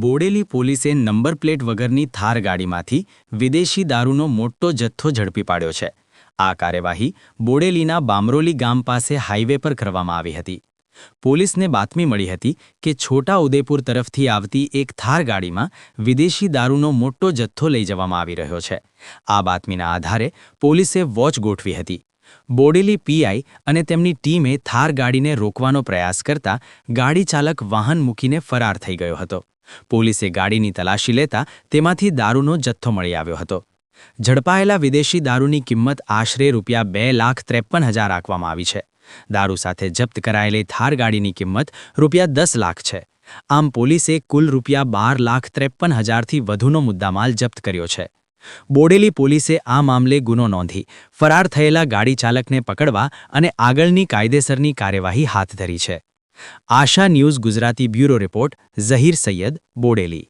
બોડેલી પોલીસે number plate વગરની થાર ગાડીમાંથી વિદેશી દારૂનો મોટો જથ્થો ઝડપી પાડ્યો છે। આ કાર્યવાહી બોડેલીના બામરોલી ગામ પાસે હાઈવે પર કરવામાં આવી હતી। પોલીસને બાતમી મળી હતી કે છોટા ઉદેપુર તરફથી આવતી એક થાર ગાડીમાં વિદેશી દારૂનો મોટો જથ્થો લઈ જવામાં આવી રહ્યો છે। આ બાતમીના આધારે પોલીસે વોચ ગોઠવી હતી। બોડેલી પીઆઈ અને તેમની ટીમે થાર ગાડીને રોકવાનો પ્રયાસ કરતા ગાડી ચાલક વાહન મૂકીને ફરાર થઈ ગયો હતો। પોલીસે ગાડીની તલાશી લેતા તેમાંથી દારૂનો જથ્થો મળી આવ્યો હતો। ઝડપાયેલા વિદેશી દારૂની કિંમત આશરે ₹2,53,000 આંકવામાં આવી છે। દારૂ સાથે જપ્ત કરાયેલી થાર ગાડીની કિંમત ₹10 લાખ છે। આમ પોલીસે કુલ ₹12,53,000થી વધુનો મુદ્દામાલ જપ્ત કર્યો છે। બોડેલી પોલીસે આ મામલે ગુનો નોંધી ફરાર થયેલા ગાડી ચાલકને પકડવા અને આગળની કાયદેસરની કાર્યવાહી હાથ ધરી છે। Asha news Gujarati bureau report Zaheer Saiyad, Bodeli.